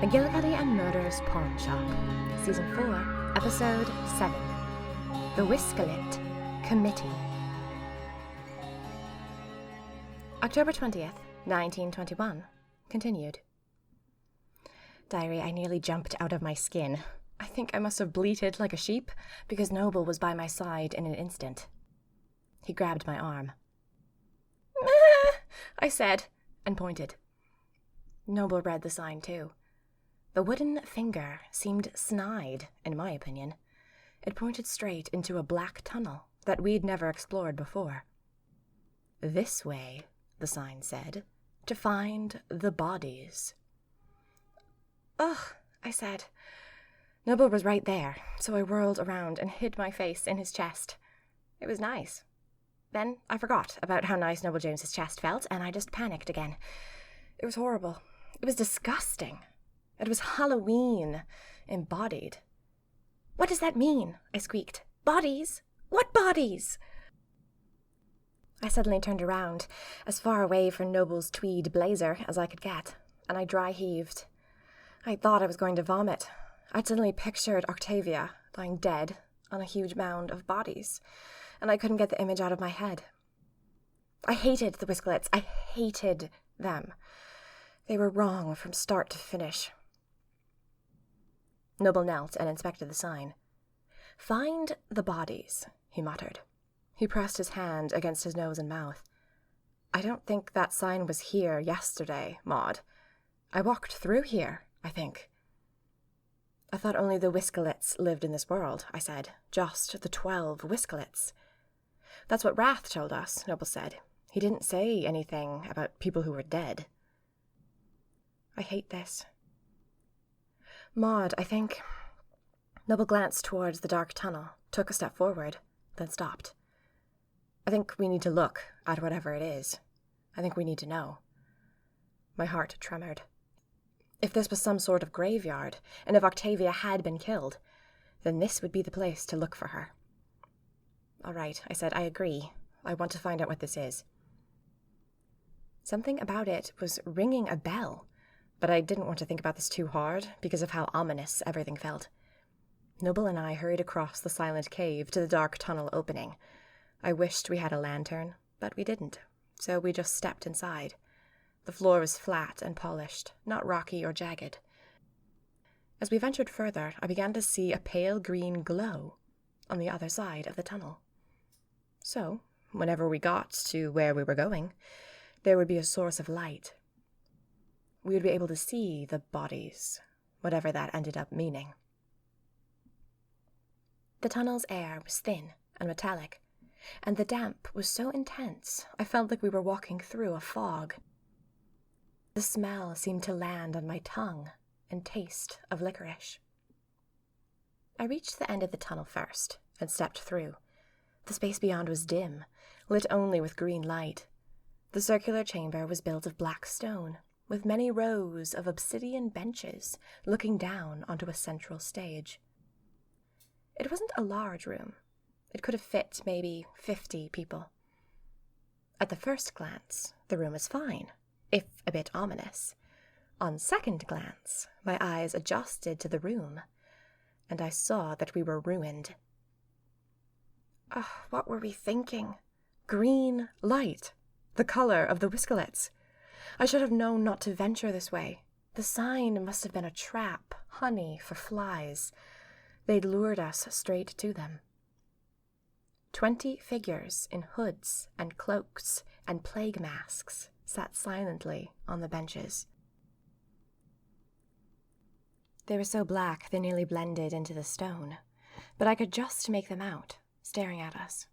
McGillicuddy and Murder's Pawn Shop, Season 4, Episode 7, The Whiskalit Committee. October 20th, 1921. Continued. Diary, I nearly jumped out of my skin. I think I must have bleated like a sheep, because Noble was by my side in an instant. He grabbed my arm. I said, and pointed. Noble read the sign too. The wooden finger seemed snide, in my opinion. It pointed straight into a black tunnel that we'd never explored before. This way, the sign said, to find the bodies. Ugh, I said. Noble was right there, so I whirled around and hid my face in his chest. It was nice. Then I forgot about how nice Noble James's chest felt, and I just panicked again. It was horrible. It was disgusting. It was Halloween, embodied. What does that mean? I squeaked. Bodies? What bodies? I suddenly turned around, as far away from Noble's tweed blazer as I could get, and I dry heaved. I thought I was going to vomit. I'd suddenly pictured Octavia lying dead on a huge mound of bodies, and I couldn't get the image out of my head. I hated the Whiskalits. I hated them. They were wrong from start to finish. Noble knelt and inspected the sign. Find the bodies, he muttered. He pressed his hand against his nose and mouth. I don't think that sign was here yesterday, Maud. I walked through here, I think. I thought only the Whiskalits lived in this world, I said. Just the 12 Whiskalits. That's what Wrath told us, Noble said. He didn't say anything about people who were dead. I hate this. Maud, I think... Noble glanced towards the dark tunnel, took a step forward, then stopped. I think we need to look at whatever it is. I think we need to know. My heart tremored. If this was some sort of graveyard, and if Octavia had been killed, then this would be the place to look for her. All right, I said, I agree. I want to find out what this is. Something about it was ringing a bell, but I didn't want to think about this too hard because of how ominous everything felt. Noble and I hurried across the silent cave to the dark tunnel opening. I wished we had a lantern, but we didn't, so we just stepped inside. The floor was flat and polished, not rocky or jagged. As we ventured further, I began to see a pale green glow on the other side of the tunnel. So, whenever we got to where we were going, there would be a source of light. We would be able to see the bodies, whatever that ended up meaning. The tunnel's air was thin and metallic, and the damp was so intense I felt like we were walking through a fog. The smell seemed to land on my tongue and taste of licorice. I reached the end of the tunnel first and stepped through. The space beyond was dim, lit only with green light. The circular chamber was built of black stone, with many rows of obsidian benches looking down onto a central stage. It wasn't a large room. It could have fit maybe 50 people. At the first glance, the room was fine, if a bit ominous. On second glance, my eyes adjusted to the room, and I saw that we were ruined. Oh, what were we thinking? Green light, the color of the Whiskalits. I should have known not to venture this way. The sign must have been a trap, honey for flies. They'd lured us straight to them. 20 figures in hoods and cloaks and plague masks sat silently on the benches. They were so black they nearly blended into the stone, but I could just make them out, staring at us.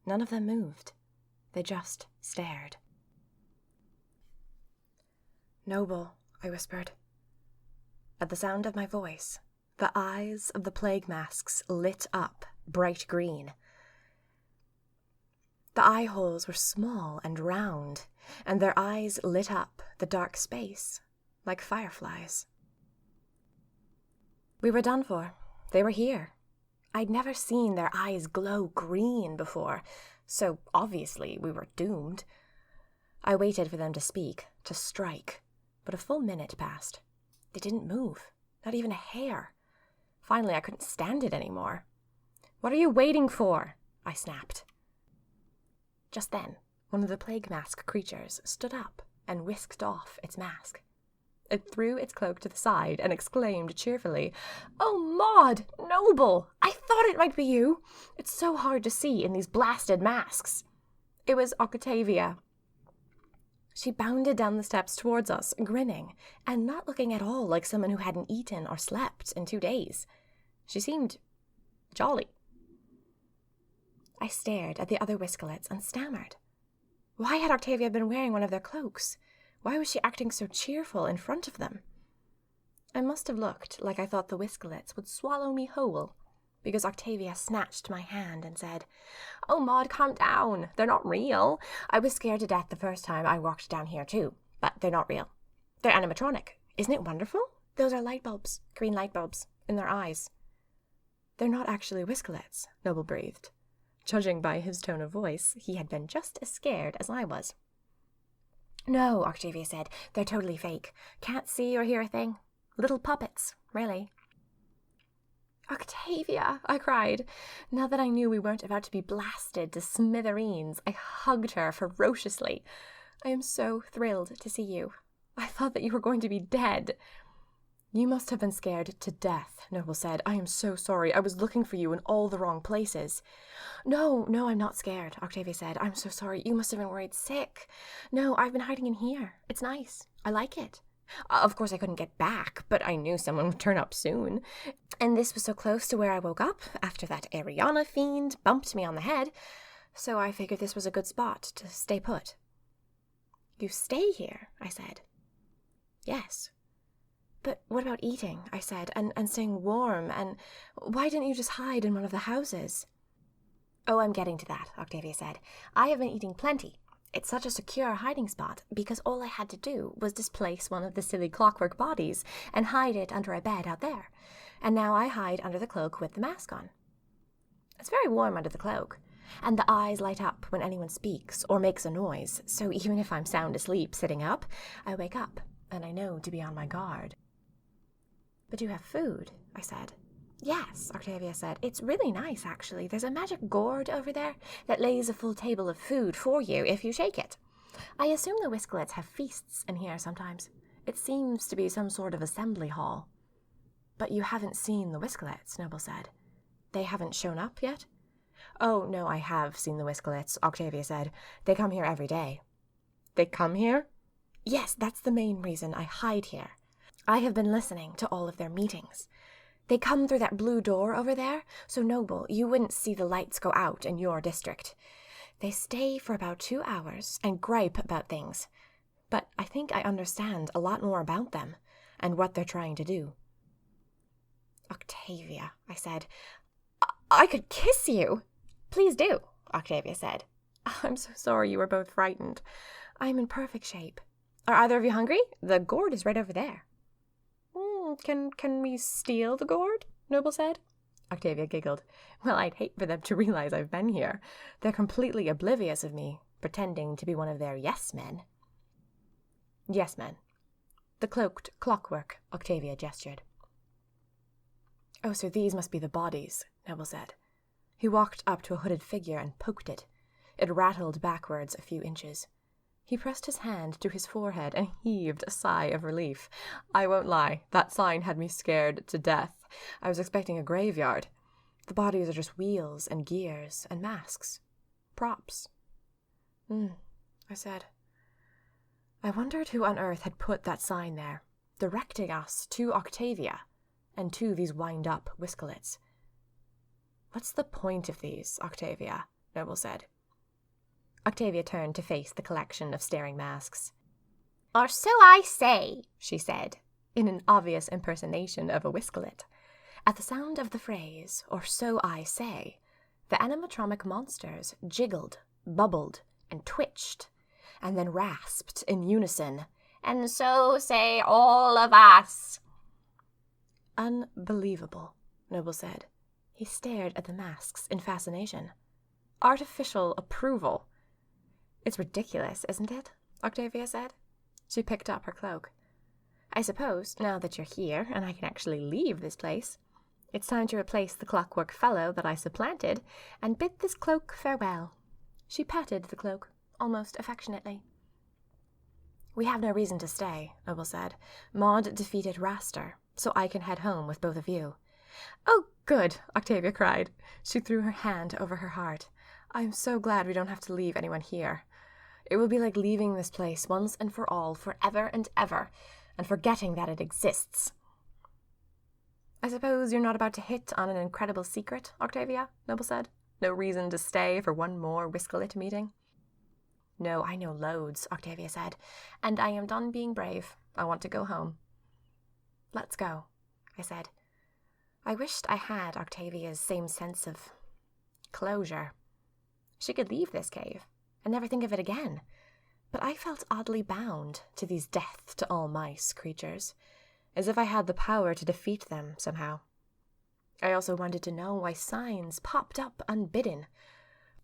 None of them moved. They just stared. Noble, I whispered. At the sound of my voice, the eyes of the plague masks lit up bright green. The eye holes were small and round, and their eyes lit up the dark space like fireflies. We were done for. They were here. I'd never seen their eyes glow green before, so obviously we were doomed. I waited for them to speak, to strike, but a full minute passed. They didn't move, not even a hair. Finally, I couldn't stand it anymore. "What are you waiting for?" I snapped. Just then, one of the plague mask creatures stood up and whisked off its mask. It threw its cloak to the side and exclaimed cheerfully, "Oh, Maud! Noble! I thought it might be you! It's so hard to see in these blasted masks." It was Octavia. She bounded down the steps towards us, grinning, and not looking at all like someone who hadn't eaten or slept in 2 days. She seemed jolly. I stared at the other Whiskalits and stammered. Why had Octavia been wearing one of their cloaks? Why was she acting so cheerful in front of them? I must have looked like I thought the Whiskalits would swallow me whole, because Octavia snatched my hand and said, "Oh, Maud, calm down. They're not real. I was scared to death the first time I walked down here too, but they're not real. They're animatronic. Isn't it wonderful? Those are light bulbs, green light bulbs, in their eyes." "They're not actually Whiskalits," Noble breathed. Judging by his tone of voice, he had been just as scared as I was. "No," Octavia said, "they're totally fake. Can't see or hear a thing. Little puppets, really." "Octavia," I cried. Now that I knew we weren't about to be blasted to smithereens, I hugged her ferociously. "I am so thrilled to see you. I thought that you were going to be dead." "You must have been scared to death," Noble said. "I am so sorry. I was looking for you in all the wrong places." No, I'm not scared," Octavia said. "I'm so sorry. You must have been worried sick. No, I've been hiding in here. It's nice. I like it. Of course, I couldn't get back, but I knew someone would turn up soon. And this was so close to where I woke up after that Ariana fiend bumped me on the head, so I figured this was a good spot to stay put." "You stay here?" I said. "Yes." "But what about eating?" I said, and staying warm, and why didn't you just hide in one of the houses?" "Oh, I'm getting to that," Octavia said. "I have been eating plenty. It's such a secure hiding spot because all I had to do was displace one of the silly clockwork bodies and hide it under a bed out there. And now I hide under the cloak with the mask on. It's very warm under the cloak, and the eyes light up when anyone speaks or makes a noise, so even if I'm sound asleep sitting up, I wake up and I know to be on my guard." "But you have food," I said. "Yes," Octavia said. "It's really nice, actually. There's a magic gourd over there that lays a full table of food for you if you shake it. I assume the Whiskalits have feasts in here sometimes. It seems to be some sort of assembly hall." "But you haven't seen the Whiskalits," Noble said. "They haven't shown up yet?" "Oh, no, I have seen the Whiskalits," Octavia said. "They come here every day." "They come here?" "Yes, that's the main reason I hide here. I have been listening to all of their meetings. They come through that blue door over there, so Noble, you wouldn't see the lights go out in your district. They stay for about 2 hours and gripe about things, but I think I understand a lot more about them and what they're trying to do." "Octavia," I said, I could kiss you." "Please do," Octavia said. "I'm so sorry you were both frightened. I'm in perfect shape. Are either of you hungry? The gourd is right over there." Can we steal the gourd?" Noble said. Octavia giggled. "Well, I'd hate for them to realize I've been here. They're completely oblivious of me, pretending to be one of their yes-men." "Yes-men." "The cloaked clockwork," Octavia gestured. "Oh, so these must be the bodies," Noble said. He walked up to a hooded figure and poked it. It rattled backwards a few inches. He pressed his hand to his forehead and heaved a sigh of relief. I won't lie, that sign had me scared to death. I was expecting a graveyard. The bodies are just wheels and gears and masks. Props. I said. I wondered who on earth had put that sign there, directing us to Octavia and to these wind-up Whiskalits. "What's the point of these, Octavia?" Noble said. Octavia turned to face the collection of staring masks. "Or so I say," she said, in an obvious impersonation of a Whiskalit. At the sound of the phrase, "or so I say," the animatronic monsters jiggled, bubbled, and twitched, and then rasped in unison, "And so say all of us." "Unbelievable," Noble said. He stared at the masks in fascination. "Artificial approval." "It's ridiculous, isn't it?" Octavia said. She picked up her cloak. I suppose, now that you're here and I can actually leave this place, it's time to replace the clockwork fellow that I supplanted and bid this cloak farewell." She patted the cloak, almost affectionately. "We have no reason to stay," Noble said. "Maud defeated Raster, so I can head home with both of you." "Oh, good!" Octavia cried. She threw her hand over her heart. "I'm so glad we don't have to leave anyone here. It will be like leaving this place once and for all, forever and ever, and forgetting that it exists." "I suppose you're not about to hit on an incredible secret, Octavia?" Noble said. "No reason to stay for one more Whiskalit meeting?" "No, I know loads," Octavia said, "and I am done being brave. I want to go home." "Let's go," I said. I wished I had Octavia's same sense of closure. She could leave this cave and never think of it again, but I felt oddly bound to these death-to-all-mice creatures, as if I had the power to defeat them somehow. I also wanted to know why signs popped up unbidden,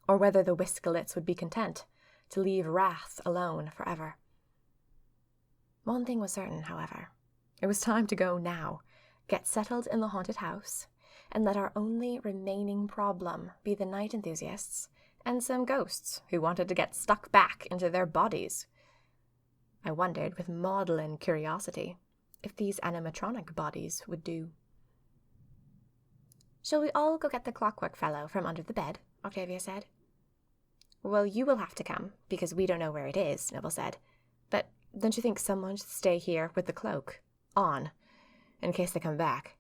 or whether the Whiskalits would be content to leave Wrath alone forever. One thing was certain, however. It was time to go now, get settled in the haunted house, and let our only remaining problem be the night enthusiasts and some ghosts who wanted to get stuck back into their bodies. I wondered, with maudlin curiosity, if these animatronic bodies would do. "Shall we all go get the clockwork fellow from under the bed?" Octavia said. "Well, you will have to come, because we don't know where it is," Noble said. "But don't you think someone should stay here with the cloak on, in case they come back?"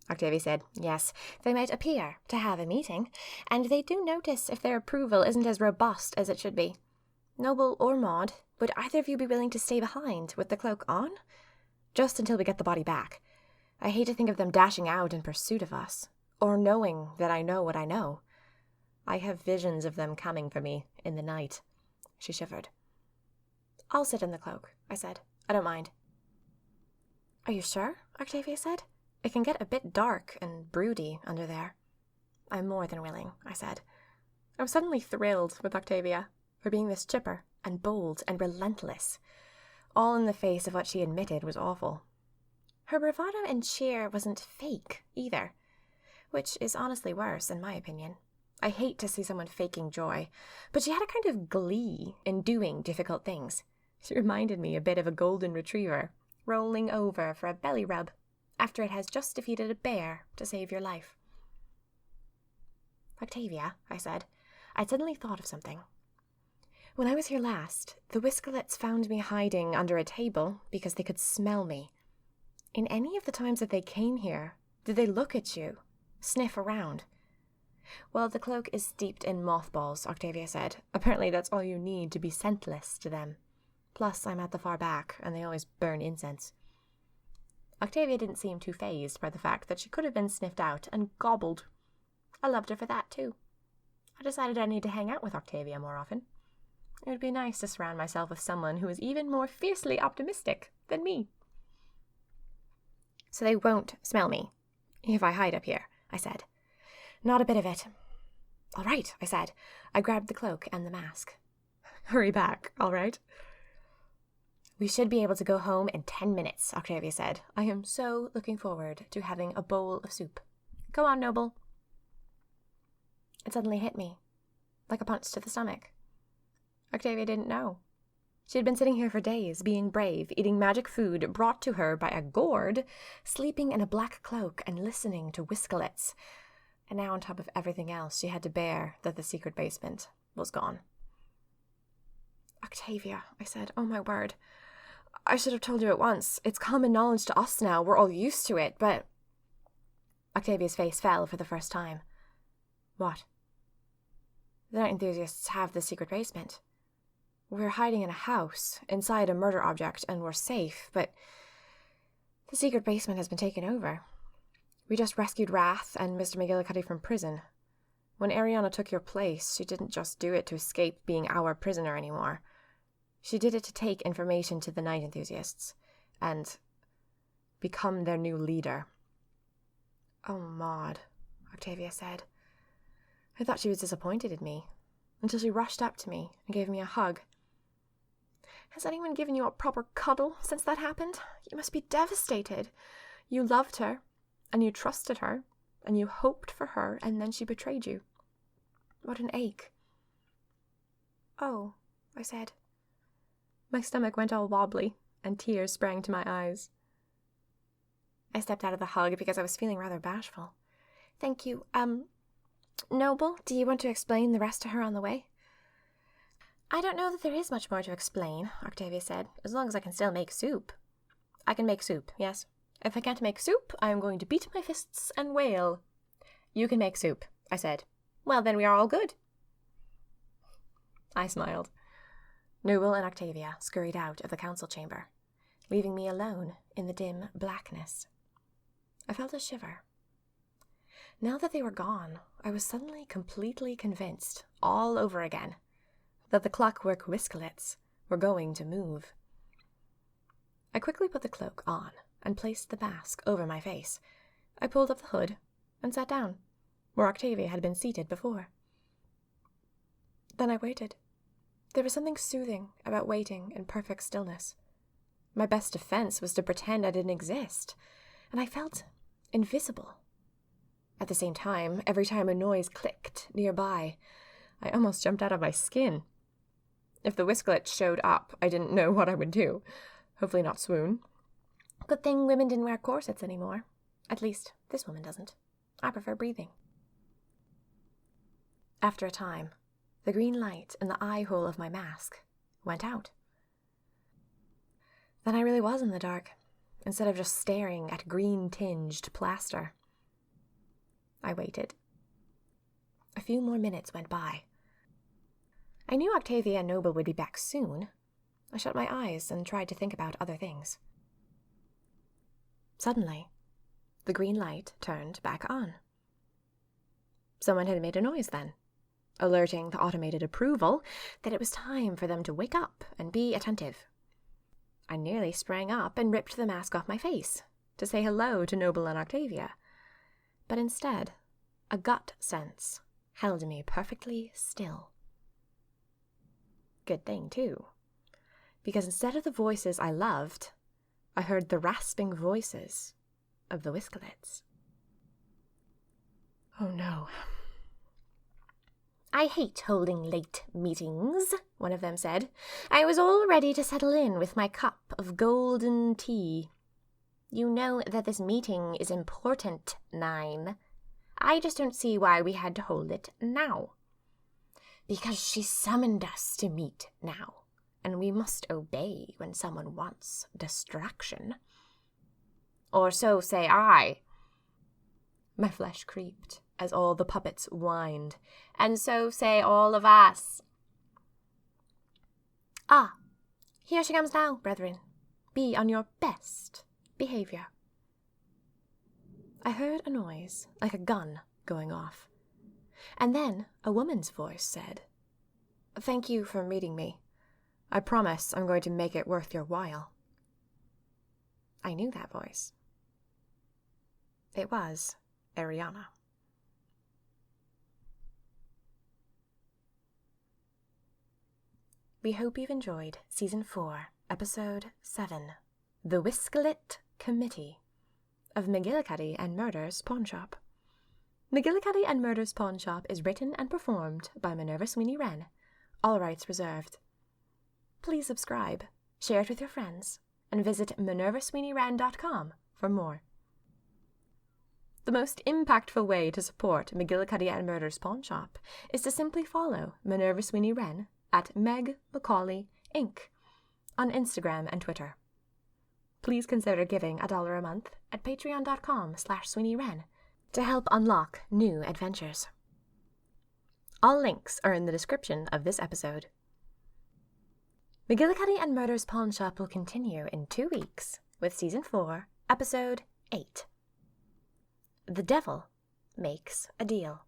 Octavia said. "Yes, they might appear to have a meeting, and they do notice if their approval isn't as robust as it should be. Noble or Maud, would either of you be willing to stay behind with the cloak on? Just until we get the body back. I hate to think of them dashing out in pursuit of us, or knowing that I know what I know. I have visions of them coming for me in the night." She shivered. "I'll sit in the cloak," I said. "I don't mind." "Are you sure?" Octavia said. "It can get a bit dark and broody under there." "I'm more than willing," I said. I was suddenly thrilled with Octavia for being this chipper and bold and relentless, all in the face of what she admitted was awful. Her bravado and cheer wasn't fake, either, which is honestly worse, in my opinion. I hate to see someone faking joy, but she had a kind of glee in doing difficult things. She reminded me a bit of a golden retriever, rolling over for a belly rub after it has just defeated a bear to save your life. "Octavia," I said, I'd suddenly thought of something. "When I was here last, the Whiskalits found me hiding under a table because they could smell me. In any of the times that they came here, did they look at you, sniff around?" "Well, the cloak is steeped in mothballs," Octavia said. "Apparently that's all you need to be scentless to them. Plus, I'm at the far back, and they always burn incense." Octavia didn't seem too fazed by the fact that she could have been sniffed out and gobbled. I loved her for that, too. I decided I need to hang out with Octavia more often. It would be nice to surround myself with someone who is even more fiercely optimistic than me. "So they won't smell me if I hide up here," I said. "Not a bit of it." "All right," I said. I grabbed the cloak and the mask. "Hurry back, all right?" "We should be able to go home in 10 minutes, Octavia said. "I am so looking forward to having a bowl of soup. Go on, Noble." It suddenly hit me, like a punch to the stomach. Octavia didn't know. She had been sitting here for days, being brave, eating magic food brought to her by a gourd, sleeping in a black cloak and listening to Whiskalits. And now on top of everything else, she had to bear that the secret basement was gone. "Octavia," I said, "oh my word. I should have told you at once. It's common knowledge to us now. We're all used to it, but..." Octavia's face fell for the first time. "What?" "The night enthusiasts have the secret basement. We're hiding in a house, inside a murder object, and we're safe, but the secret basement has been taken over. We just rescued Wrath and Mr. McGillicuddy from prison. When Ariana took your place, she didn't just do it to escape being our prisoner anymore. She did it to take information to the night enthusiasts and become their new leader." "Oh, Maud," Octavia said. I thought she was disappointed in me, until she rushed up to me and gave me a hug. Has anyone given you a proper cuddle since that happened? You must be devastated. You loved her, and you trusted her, and you hoped for her, and then she betrayed you. What an ache. Oh, I said. My stomach went all wobbly, and tears sprang to my eyes. I stepped out of the hug because I was feeling rather bashful. Thank you. Noble, do you want to explain the rest to her on the way? I don't know that there is much more to explain, Octavia said, as long as I can still make soup. I can make soup, yes. If I can't make soup, I am going to beat my fists and wail. You can make soup, I said. Well, then we are all good. I smiled. Noble and Octavia scurried out of the council chamber, leaving me alone in the dim blackness. I felt a shiver. Now that they were gone, I was suddenly completely convinced, all over again, that the clockwork Whiskalits were going to move. I quickly put the cloak on and placed the mask over my face. I pulled up the hood and sat down, where Octavia had been seated before. Then I waited. There was something soothing about waiting in perfect stillness. My best defense was to pretend I didn't exist, and I felt invisible. At the same time, every time a noise clicked nearby, I almost jumped out of my skin. If the Whiskalit showed up, I didn't know what I would do. Hopefully not swoon. Good thing women didn't wear corsets anymore. At least, this woman doesn't. I prefer breathing. After a time, the green light in the eye hole of my mask went out. Then I really was in the dark, instead of just staring at green-tinged plaster. I waited. A few more minutes went by. I knew Octavia and Noble would be back soon. I shut my eyes and tried to think about other things. Suddenly, the green light turned back on. Someone had made a noise then, alerting the automated approval that it was time for them to wake up and be attentive. I nearly sprang up and ripped the mask off my face to say hello to Noble and Octavia, but instead, a gut sense held me perfectly still. Good thing, too, because instead of the voices I loved, I heard the rasping voices of the Whiskalits. Oh no. I hate holding late meetings, one of them said. I was all ready to settle in with my cup of golden tea. You know that this meeting is important, Nine. I just don't see why we had to hold it now. Because she summoned us to meet now, and we must obey when someone wants distraction. Or so say I. My flesh creeped as all the puppets whined, and so say all of us. Ah, here she comes now, brethren. Be on your best behavior. I heard a noise like a gun going off, and then a woman's voice said, "Thank you for meeting me. I promise I'm going to make it worth your while." I knew that voice. It was Ariana. We hope you've enjoyed Season 4, Episode 7, The Whiskalit Committee of McGillicuddy and Murder's Pawn Shop. McGillicuddy and Murder's Pawn Shop is written and performed by Minerva Sweeney Wren. All rights reserved. Please subscribe, share it with your friends, and visit minervasweeneywren.com for more. The most impactful way to support McGillicuddy and Murder's Pawn Shop is to simply follow Minerva Sweeney Wren at Meg Macaulay Inc. on Instagram and Twitter. Please consider giving $1 a month at patreon.com/SweeneyWren to help unlock new adventures. All links are in the description of this episode. McGillicuddy and Murder's Pawn Shop will continue in 2 weeks with Season 4, Episode 8. The Devil Makes a Deal.